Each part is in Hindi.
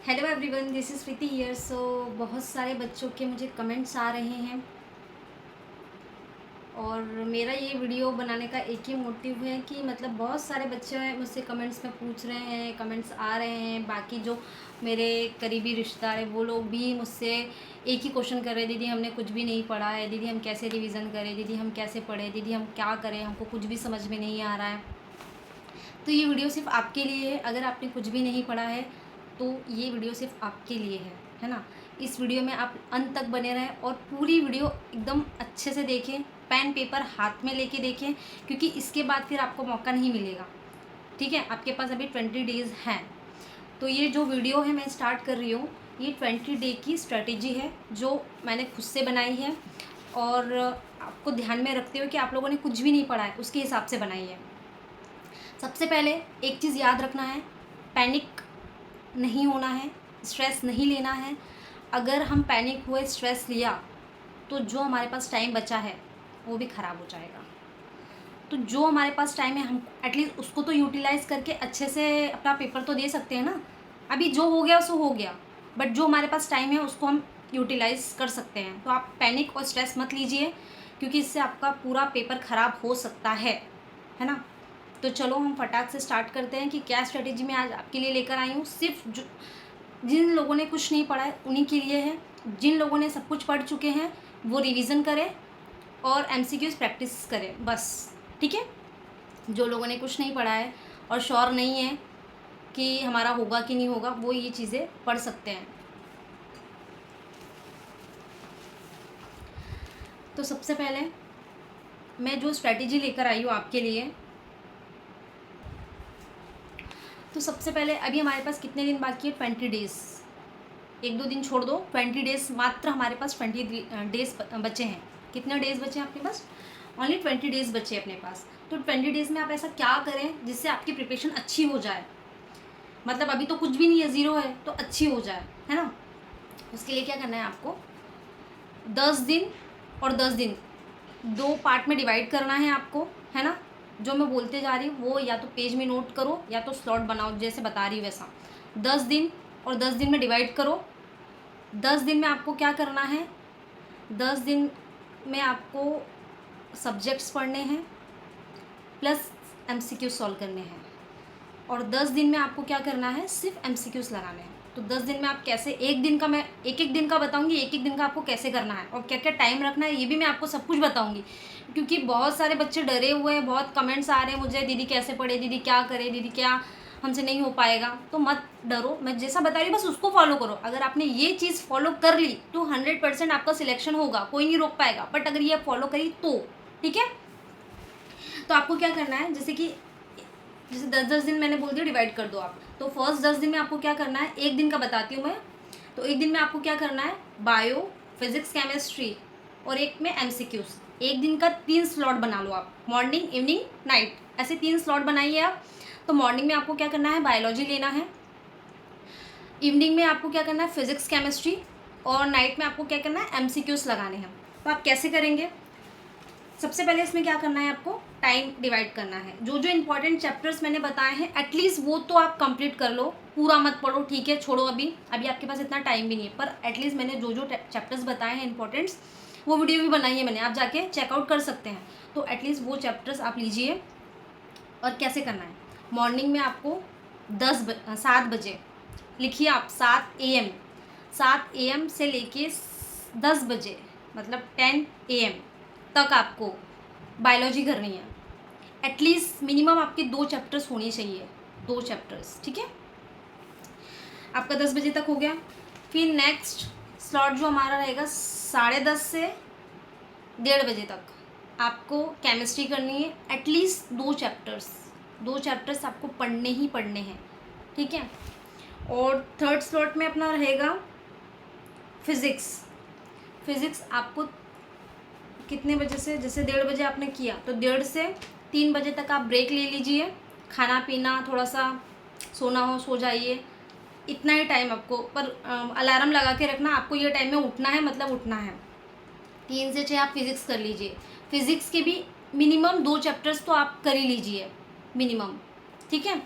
Hello everyone, this is Preeti here. So बहुत सारे बच्चों के मुझे कमेंट्स आ रहे हैं और मेरा ये वीडियो बनाने का एक ही मोटिव है कि मतलब बहुत सारे बच्चे मुझसे कमेंट्स में पूछ रहे हैं, कमेंट्स आ रहे हैं। बाकी जो मेरे करीबी रिश्तेदार हैं वो लोग भी मुझसे एक ही क्वेश्चन कर रहे हैं, दीदी हमने कुछ भी नहीं पढ़ा है, दीदी हम कैसे रिवीजन करें, दीदी हम कैसे पढ़ें, दीदी हम क्या करें, हमको कुछ भी समझ में नहीं आ रहा है। तो ये वीडियो सिर्फ आपके लिए है। अगर आपने कुछ भी नहीं पढ़ा है तो ये वीडियो सिर्फ आपके लिए है ना। इस वीडियो में आप अंत तक बने रहें और पूरी वीडियो एकदम अच्छे से देखें, पेन पेपर हाथ में लेके देखें, क्योंकि इसके बाद फिर आपको मौका नहीं मिलेगा। ठीक है, आपके पास अभी 20 डेज़ हैं। तो ये जो वीडियो है मैं स्टार्ट कर रही हूँ, ये 20 डे की स्ट्रेटेजी है जो मैंने खुद से बनाई है और आपको ध्यान में रखते हुए कि आप लोगों ने कुछ भी नहीं पढ़ा है उसके हिसाब से बनाई है। सबसे पहले एक चीज़ याद रखना है, पैनिक नहीं होना है, स्ट्रेस नहीं लेना है। अगर हम पैनिक हुए, स्ट्रेस लिया तो जो हमारे पास टाइम बचा है वो भी ख़राब हो जाएगा। तो जो हमारे पास टाइम है हम एटलीस्ट उसको तो यूटिलाइज़ करके अच्छे से अपना पेपर तो दे सकते हैं ना। अभी जो हो गया सो हो गया, बट जो हमारे पास टाइम है उसको हम यूटिलाइज़ कर सकते हैं। तो आप पैनिक और स्ट्रेस मत लीजिए, क्योंकि इससे आपका पूरा पेपर ख़राब हो सकता है ना। तो चलो हम फटाक से स्टार्ट करते हैं कि क्या स्ट्रेटेजी मैं आज आपके लिए लेकर आई हूँ। सिर्फ जो जिन लोगों ने कुछ नहीं पढ़ा है उन्हीं के लिए है। जिन लोगों ने सब कुछ पढ़ चुके हैं वो रिवीजन करें और एमसीक्यूज प्रैक्टिस करें बस। ठीक है, जो लोगों ने कुछ नहीं पढ़ा है और श्योर नहीं है कि हमारा होगा कि नहीं होगा, वो ये चीज़ें पढ़ सकते हैं। तो सबसे पहले मैं जो स्ट्रेटेजी लेकर आई हूँ आपके लिए, तो सबसे पहले अभी हमारे पास कितने दिन बाकी है? 20 डेज़। एक दो दिन छोड़ दो, 20 डेज़ मात्र हमारे पास 20 डेज़ बचे हैं। कितने डेज़ बचे हैं आपके पास? ओनली 20 डेज़ बचे हैं अपने पास। तो 20 डेज़ में आप ऐसा क्या करें जिससे आपकी प्रिपरेशन अच्छी हो जाए। मतलब अभी तो कुछ भी नहीं है, ज़ीरो है, तो अच्छी हो जाए, है ना। उसके लिए क्या करना है आपको, 10 दिन और 10 दिन 2 पार्ट में डिवाइड करना है आपको, है ना। जो मैं बोलते जा रही हूँ वो या तो पेज में नोट करो या तो स्लॉट बनाओ, जैसे बता रही हूँ वैसा। 10 दिन और 10 दिन में डिवाइड करो। 10 दिन में आपको क्या करना है, 10 दिन में आपको सब्जेक्ट्स पढ़ने हैं प्लस एमसीक्यू सॉल्व करने हैं। और 10 दिन में आपको क्या करना है, सिर्फ एमसीक्यूज लगाने हैं। तो 10 दिन में आप कैसे, एक दिन का मैं एक दिन का बताऊंगी, एक दिन का आपको कैसे करना है और क्या क्या टाइम रखना है ये भी मैं आपको सब कुछ बताऊंगी। क्योंकि बहुत सारे बच्चे डरे हुए हैं, बहुत कमेंट्स आ रहे हैं मुझे, दीदी कैसे पढ़े, दीदी क्या करे, दीदी क्या हमसे नहीं हो पाएगा। तो मत डरो, मैं जैसा बता रही हूँ बस उसको फॉलो करो। अगर आपने ये चीज़ फॉलो कर ली तो 100% आपका सिलेक्शन होगा, कोई नहीं रोक पाएगा। बट अगर ये फॉलो करी तो ठीक है। तो आपको क्या करना है, जैसे 10-10 दिन मैंने बोल दिया डिवाइड कर दो आप। तो फर्स्ट 10 दिन में आपको क्या करना है, एक दिन का बताती हूँ मैं। तो एक दिन में आपको क्या करना है, बायो, फिजिक्स, केमिस्ट्री और एक में एमसीक्यूज। एक दिन का 3 स्लॉट बना लो आप, मॉर्निंग, इवनिंग, नाइट, ऐसे 3 स्लॉट बनाइए आप। तो मॉर्निंग में आपको क्या करना है, बायोलॉजी लेना है। इवनिंग में आपको क्या करना है, फिजिक्स, केमिस्ट्री। और नाइट में आपको क्या करना है, एमसीक्यूज लगाने हैं। तो आप कैसे करेंगे, सबसे पहले इसमें क्या करना है, आपको टाइम डिवाइड करना है। जो जो इंपॉर्टेंट चैप्टर्स मैंने बताए हैं एटलीस्ट वो तो आप कंप्लीट कर लो, पूरा मत पढ़ो, ठीक है, छोड़ो। अभी आपके पास इतना टाइम भी नहीं है, पर एटलीस्ट मैंने जो जो चैप्टर्स बताए हैं इंपॉर्टेंट्स, वो वीडियो भी बनाई है मैंने, आप जाके चेकआउट कर सकते हैं। तो एटलीस्ट वो चैप्टर्स आप लीजिए। और कैसे करना है, मॉर्निंग में आपको 7 बजे लिखिए आप, 7 AM से लेके 10 बजे मतलब 10 AM तक आपको बायोलॉजी करनी है। एटलीस्ट मिनिमम आपके 2 चैप्टर्स होने चाहिए, 2 चैप्टर्स, ठीक है। आपका 10 बजे तक हो गया। फिर नेक्स्ट स्लॉट जो हमारा रहेगा 10:30 से 1:30 बजे तक आपको केमिस्ट्री करनी है। एटलीस्ट 2 चैप्टर्स आपको पढ़ने ही पढ़ने हैं, ठीक है। और थर्ड स्लॉट में अपना रहेगा फिज़िक्स आपको कितने बजे से, जैसे 1:30 बजे आपने किया तो 1:30 से 3 बजे तक आप ब्रेक ले लीजिए, खाना पीना, थोड़ा सा सोना हो सो जाइए, इतना ही टाइम आपको। पर अलार्म लगा के रखना, आपको ये टाइम में उठना है, मतलब उठना है। 3 से 6 आप फिज़िक्स कर लीजिए। फिज़िक्स के भी मिनिमम 2 चैप्टर्स तो आप कर ही लीजिए मिनिमम, ठीक है।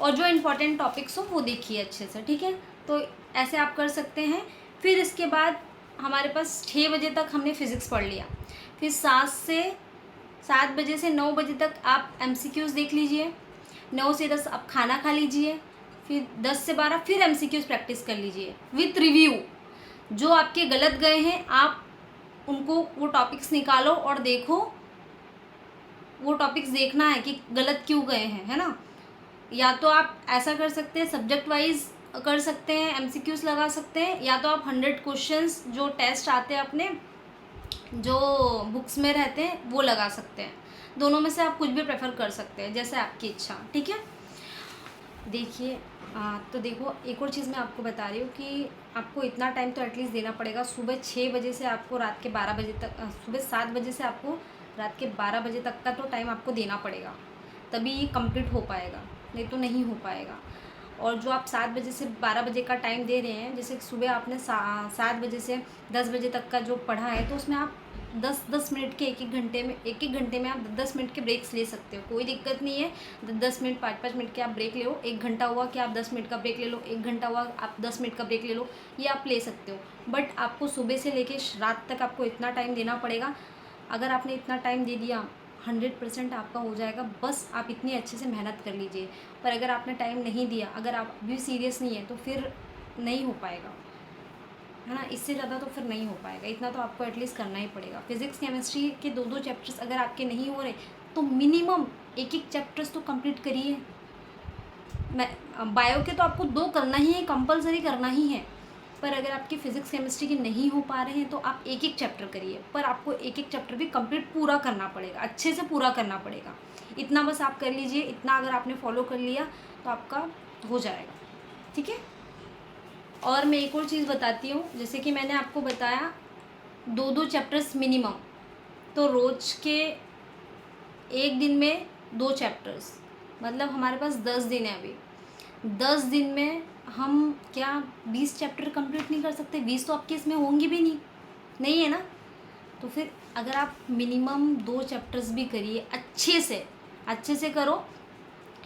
और जो इम्पोर्टेंट टॉपिक्स हो वो देखिए अच्छे से, ठीक है। तो ऐसे आप कर सकते हैं। फिर इसके बाद हमारे पास 6 बजे तक हमने फ़िज़िक्स पढ़ लिया। फिर 7 बजे से 9 बजे तक आप MCQs देख लीजिए। 9 से 10 आप खाना खा लीजिए। फिर 10 से 12 फिर MCQs प्रैक्टिस कर लीजिए विथ रिव्यू। जो आपके गलत गए हैं आप उनको वो टॉपिक्स निकालो और देखो, वो टॉपिक्स देखना है कि गलत क्यों गए हैं, है ना। या तो आप ऐसा कर सकते हैं, सब्जेक्ट वाइज कर सकते हैं, MCQs लगा सकते हैं, या तो आप 100 क्वेश्चंस जो टेस्ट आते हैं अपने जो बुक्स में रहते हैं वो लगा सकते हैं। दोनों में से आप कुछ भी प्रेफर कर सकते हैं, जैसे आपकी इच्छा, ठीक है। देखिए तो देखो एक और चीज़ मैं आपको बता रही हूँ कि आपको इतना टाइम तो एटलीस्ट देना पड़ेगा। सुबह 6 बजे से आपको रात के 12 बजे तक, सुबह 7 बजे से आपको रात के 12 बजे तक का तो टाइम आपको देना पड़ेगा, तभी ये कंप्लीट हो पाएगा, नहीं तो नहीं हो पाएगा। और जो आप 7 बजे से 12 बजे का टाइम दे रहे हैं, जैसे सुबह आपने 7 बजे से 10 बजे तक का जो पढ़ा है, तो उसमें आप 10 मिनट के एक एक घंटे में आप 10 मिनट के ब्रेक्स ले सकते हो, कोई दिक्कत नहीं है। 10 मिनट 5 मिनट के आप ब्रेक ले लो। 1 घंटा हुआ कि आप 10 मिनट का ब्रेक ले लो, 1 घंटा हुआ आप 10 मिनट का ब्रेक ले लो, ये आप ले सकते हो। बट आपको सुबह से लेके रात तक आपको इतना टाइम देना पड़ेगा। अगर आपने इतना टाइम दे दिया 100% आपका हो जाएगा। बस आप इतनी अच्छे से मेहनत कर लीजिए। पर अगर आपने टाइम नहीं दिया, अगर आप भी सीरियस नहीं है, तो फिर नहीं हो पाएगा, है ना। इससे ज़्यादा तो फिर नहीं हो पाएगा। इतना तो आपको एटलीस्ट करना ही पड़ेगा। फिज़िक्स केमिस्ट्री के 2 चैप्टर्स अगर आपके नहीं हो रहे तो मिनिमम एक चैप्टर्स तो कंप्लीट करिए। बायो के तो आपको 2 करना ही है, कंपलसरी करना ही है। पर अगर आपके फिज़िक्स केमिस्ट्री के नहीं हो पा रहे हैं तो आप एक चैप्टर करिए, पर आपको एक चैप्टर भी कंप्लीट पूरा करना पड़ेगा, अच्छे से पूरा करना पड़ेगा। इतना बस आप कर लीजिए। इतना अगर आपने फॉलो कर लिया तो आपका हो जाएगा, ठीक है। और मैं एक और चीज़ बताती हूँ, जैसे कि मैंने आपको बताया 2 चैप्टर्स मिनिमम, तो रोज़ के एक दिन में 2 चैप्टर्स, मतलब हमारे पास 10 दिन है अभी। 10 दिन में हम क्या 20 चैप्टर कंप्लीट नहीं कर सकते? 20 तो आपके इसमें होंगे भी नहीं है ना। तो फिर अगर आप मिनिमम 2 चैप्टर्स भी करिए, अच्छे से करो,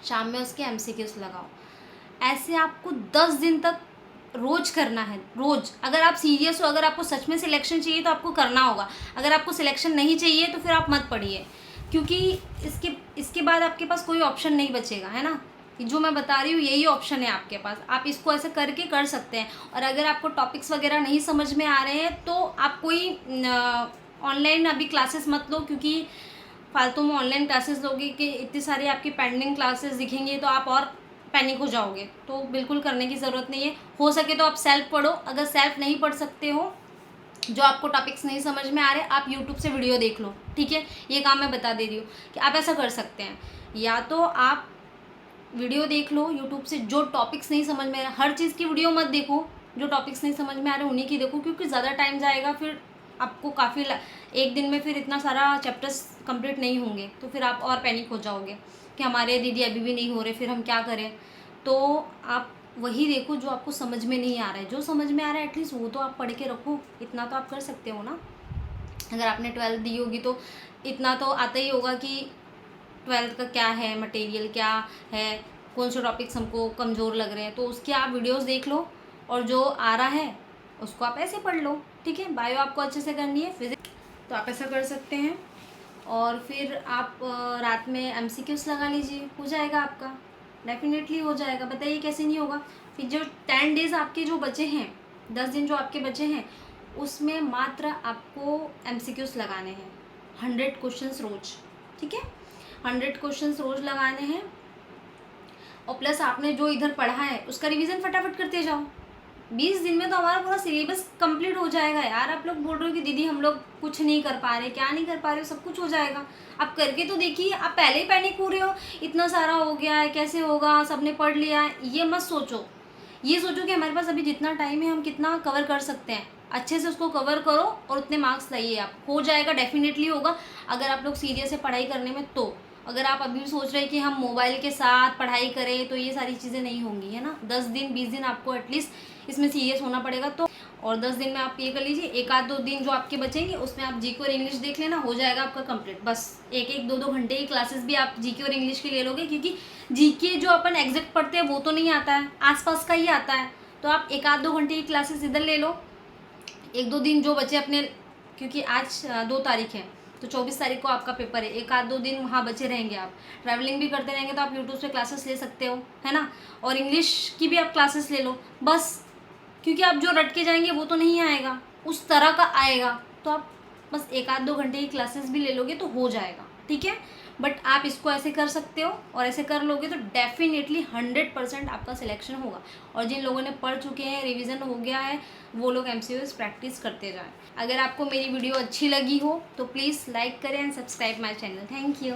शाम में उसके MCQs लगाओ। ऐसे आपको 10 दिन तक रोज़ करना है, रोज़। अगर आप सीरियस हो, अगर आपको सच में सिलेक्शन चाहिए तो आपको करना होगा। अगर आपको सिलेक्शन नहीं चाहिए तो फिर आप मत पढ़िए, क्योंकि इसके बाद आपके पास कोई ऑप्शन नहीं बचेगा, है ना। जो मैं बता रही हूँ यही ऑप्शन है आपके पास। आप इसको ऐसे करके कर सकते हैं। और अगर आपको टॉपिक्स वगैरह नहीं समझ में आ रहे हैं तो आप कोई ऑनलाइन अभी क्लासेस मत लो, क्योंकि फालतू में ऑनलाइन क्लासेस लोगे कि इतनी सारी आपकी पेंडिंग क्लासेस दिखेंगी तो आप और पैनिक हो जाओगे। तो बिल्कुल करने की ज़रूरत नहीं है। हो सके तो आप सेल्फ पढ़ो। अगर सेल्फ नहीं पढ़ सकते हो, जो आपको टॉपिक्स नहीं समझ में आ रहे, आप यूट्यूब से वीडियो देख लो, ठीक है। ये काम मैं बता दे रही हूँ कि आप ऐसा कर सकते हैं। या तो आप वीडियो देख लो यूट्यूब से, जो टॉपिक्स नहीं समझ में आ रहा, हर चीज़ की वीडियो मत देखो, जो टॉपिक्स नहीं समझ में आ रहे उन्हीं की देखो, क्योंकि ज़्यादा टाइम जाएगा। फिर आपको काफ़ी एक दिन में फिर इतना सारा चैप्टर्स कंप्लीट नहीं होंगे, तो फिर आप और पैनिक हो जाओगे कि हमारे दीदी अभी भी नहीं हो रहे, फिर हम क्या करें। तो आप वही देखो जो आपको समझ में नहीं आ रहा है। जो समझ में आ रहा है एटलीस्ट वो तो आप पढ़ के रखो। इतना तो आप कर सकते हो ना। अगर आपने 12th दी होगी तो इतना तो आता ही होगा कि 12th का क्या है, मटेरियल क्या है, कौन से टॉपिक्स हमको कमज़ोर लग रहे हैं, तो उसके आप वीडियोस देख लो और जो आ रहा है उसको आप ऐसे पढ़ लो, ठीक है। बायो आपको अच्छे से करनी है, फिजिक्स तो आप ऐसा कर सकते हैं। और फिर आप रात में MCQs लगा लीजिए, हो जाएगा आपका, डेफिनेटली हो जाएगा। बताइए कैसे नहीं होगा। फिर जो 10 डेज़ आपके जो बचे हैं, 10 दिन जो आपके बचे हैं, उसमें मात्र आपको MCQs लगाने हैं 100 क्वेश्चंस रोज़, ठीक है। 100 क्वेश्चंस रोज़ लगाने हैं। और प्लस आपने जो इधर पढ़ा है उसका रिवीजन फटाफट करते जाओ। 20 दिन में तो हमारा पूरा सिलेबस कंप्लीट हो जाएगा यार। आप लोग बोल रहे हो कि दीदी हम लोग कुछ नहीं कर पा रहे, क्या नहीं कर पा रहे हो, सब कुछ हो जाएगा। आप करके तो देखिए। आप पहले ही पैनिक हो रहे हो, इतना सारा हो गया है, कैसे होगा, सबने पढ़ लिया है, ये मत सोचो। ये सोचो कि हमारे पास अभी जितना टाइम है हम कितना कवर कर सकते हैं। अच्छे से उसको कवर करो और उतने मार्क्स लाइए। आप हो जाएगा, डेफिनेटली होगा, अगर आप लोग सीरियस है पढ़ाई करने में। तो अगर आप अभी भी सोच रहे हैं कि हम मोबाइल के साथ पढ़ाई करें तो ये सारी चीज़ें नहीं होंगी, है ना। 10 दिन 20 दिन आपको एटलीस्ट इसमें सीरियस होना पड़ेगा। तो और 10 दिन में आप ये कर लीजिए, एक आध 2 दिन जो आपके बचेंगे उसमें आप जीके और इंग्लिश देख लेना, हो जाएगा आपका कंप्लीट। बस एक एक 2 घंटे की क्लासेस भी आप जीके और इंग्लिश की ले लोगे, क्योंकि जीके जो अपन एग्जैक्ट पढ़ते हैं वो तो नहीं आता है, आसपास का ही आता है। तो आप एक आध 2 घंटे की क्लासेस इधर ले लो, 1-2 दिन जो बचे अपने, क्योंकि आज 2 तारीख है तो 24 तारीख को आपका पेपर है, एक आध 2 दिन वहाँ बचे रहेंगे। आप ट्रैवलिंग भी करते रहेंगे तो आप यूट्यूब से क्लासेस ले सकते हो, है ना। और इंग्लिश की भी आप क्लासेस ले लो बस, क्योंकि आप जो रट के जाएंगे वो तो नहीं आएगा, उस तरह का आएगा। तो आप बस एक आध 2 घंटे की क्लासेस भी ले लोगे तो हो जाएगा, ठीक है। बट आप इसको ऐसे कर सकते हो, और ऐसे कर लोगे तो डेफिनेटली 100% आपका सिलेक्शन होगा। और जिन लोगों ने पढ़ चुके हैं, रिवीजन हो गया है, वो लोग MCQs प्रैक्टिस करते जाएं। अगर आपको मेरी वीडियो अच्छी लगी हो तो प्लीज़ लाइक करें and subscribe my channel. Thank you.